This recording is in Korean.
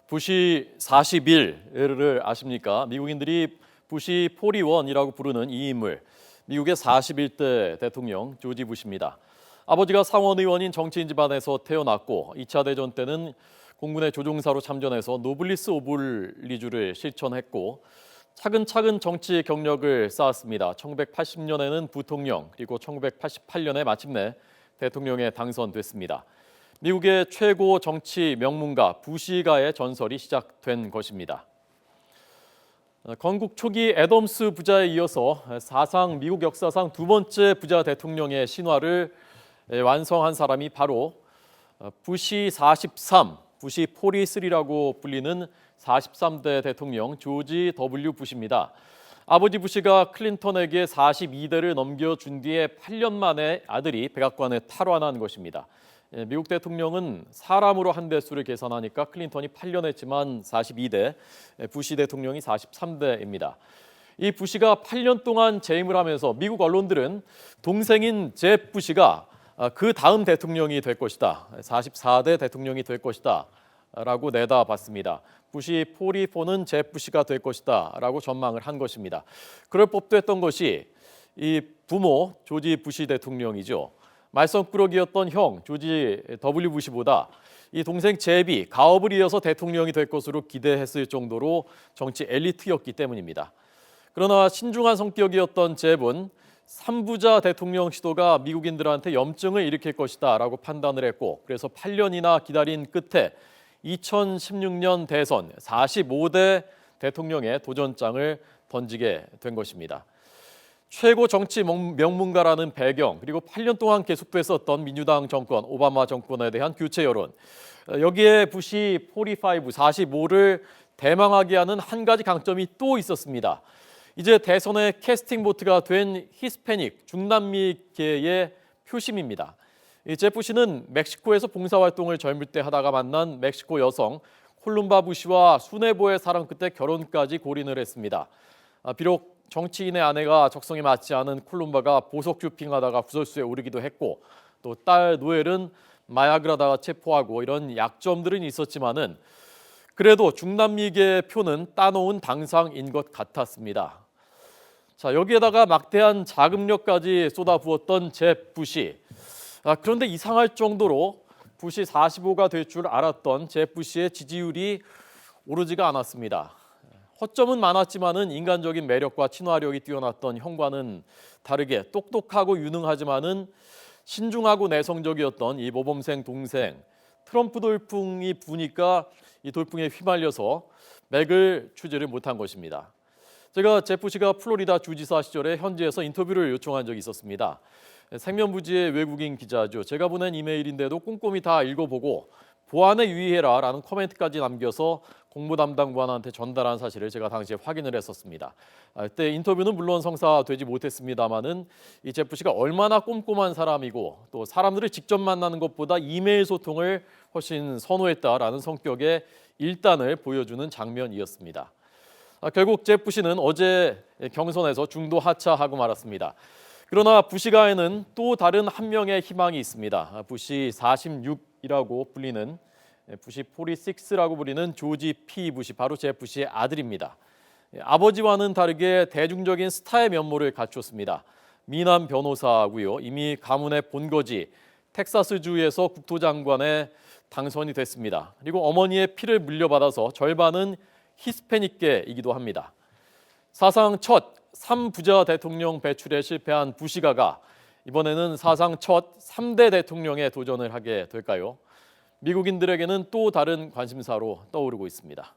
부시 40일을 아십니까? 미국인들이 부시 41이라고 부르는 이 인물, 미국의 41대 대통령 조지 부시입니다. 아버지가 상원 의원인 정치인 집안에서 태어났고 2차 대전 때는 공군의 조종사로 참전해서 노블리스 오블리주를 실천했고 차근차근 정치 경력을 쌓았습니다. 1980년에는 부통령, 그리고 1988년에 마침내 대통령에 당선됐습니다. 미국의 최고 정치 명문가 부시가의 전설이 시작된 것입니다. 건국 초기 애덤스 부자에 이어서 미국 역사상 두 번째 부자 대통령의 신화를 완성한 사람이 바로 부시 43, 부시 43라고 불리는 43대 대통령 조지 W 부시입니다. 아버지 부시가 클린턴에게 42대를 넘겨준 뒤에 8년 만에 아들이 백악관에 탈환한 것입니다. 미국 대통령은 사람으로 한 대수를 계산하니까 클린턴이 8년 했지만 42대, 부시 대통령이 43대입니다. 이 부시가 8년 동안 재임을 하면서 미국 언론들은 동생인 잽 부시가 그 다음 대통령이 될 것이다, 44대 대통령이 될 것이다 라고 내다봤습니다. 부시 44는 잽 부시가 될 것이다 라고 전망을 한 것입니다. 그럴 법도 했던 것이 이 부모 조지 부시 대통령이죠. 말썽꾸러기였던 형 조지 W 부시보다 이 동생 잽이 가업을 이어서 대통령이 될 것으로 기대했을 정도로 정치 엘리트였기 때문입니다. 그러나 신중한 성격이었던 잽은 3부자 대통령 시도가 미국인들한테 염증을 일으킬 것이다 라고 판단을 했고, 그래서 8년이나 기다린 끝에 2016년 대선 45대 대통령의 도전장을 던지게 된 것입니다. 최고 정치 명문가라는 배경, 그리고 8년 동안 계속됐었던 민주당 정권, 오바마 정권에 대한 교체 여론, 여기에 부시 45를 대망하게 하는 한 가지 강점이 또 있었습니다. 이제 대선의 캐스팅 보트가 된 히스패닉, 중남미계의 표심입니다. 잽 부시는 멕시코에서 봉사활동을 젊을 때 하다가 만난 멕시코 여성 콜룸바 부시와 순애보의 사랑 끝에 결혼까지 골인을 했습니다. 비록 정치인의 아내가 적성에 맞지 않은 콜룸바가 보석 쇼핑하다가 구설수에 오르기도 했고, 또 딸 노엘은 마약을 체포하고 이런 약점들은 있었지만은 그래도 중남미계의 표는 따놓은 당상인 것 같았습니다. 자, 여기에다가 막대한 자금력까지 쏟아부었던 잽 부시. 그런데 이상할 정도로 부시 45가 될 줄 알았던 잽 부시의 지지율이 오르지가 않았습니다. 허점은 많았지만은 인간적인 매력과 친화력이 뛰어났던 형과는 다르게 똑똑하고 유능하지만은 신중하고 내성적이었던 이 모범생 동생, 트럼프 돌풍이 부니까 이 돌풍에 휘말려서 맥을 추지를 못한 것입니다. 제가 잽 부시가 플로리다 주지사 시절에 현지에서 인터뷰를 요청한 적이 있었습니다. 생면부지의 외국인 기자죠. 제가 보낸 이메일인데도 꼼꼼히 다 읽어보고 보안에 유의해라 라는 코멘트까지 남겨서 공무 담당관한테 전달한 사실을 제가 당시에 확인을 했었습니다. 그때 인터뷰는 물론 성사되지 못했습니다만은 이 잽 부시가 얼마나 꼼꼼한 사람이고 또 사람들을 직접 만나는 것보다 이메일 소통을 훨씬 선호했다라는 성격의 일단을 보여주는 장면이었습니다. 결국 잽 부시는 어제 경선에서 중도 하차하고 말았습니다. 그러나 부시가에는 또 다른 한 명의 희망이 있습니다. 부시 46이라고 불리는, 부시 46라고 불리는 조지 P 부시, 바로 잽 부시의 아들입니다. 아버지와는 다르게 대중적인 스타의 면모를 갖췄습니다. 미남 변호사고요. 이미 가문의 본거지 텍사스주에서 국토장관에 당선이 됐습니다. 그리고 어머니의 피를 물려받아서 절반은 히스패닉계이기도 합니다. 사상 첫 3부자 대통령 배출에 실패한 부시가가 이번에는 사상 첫 3대 대통령에 도전을 하게 될까요? 미국인들에게는 또 다른 관심사로 떠오르고 있습니다.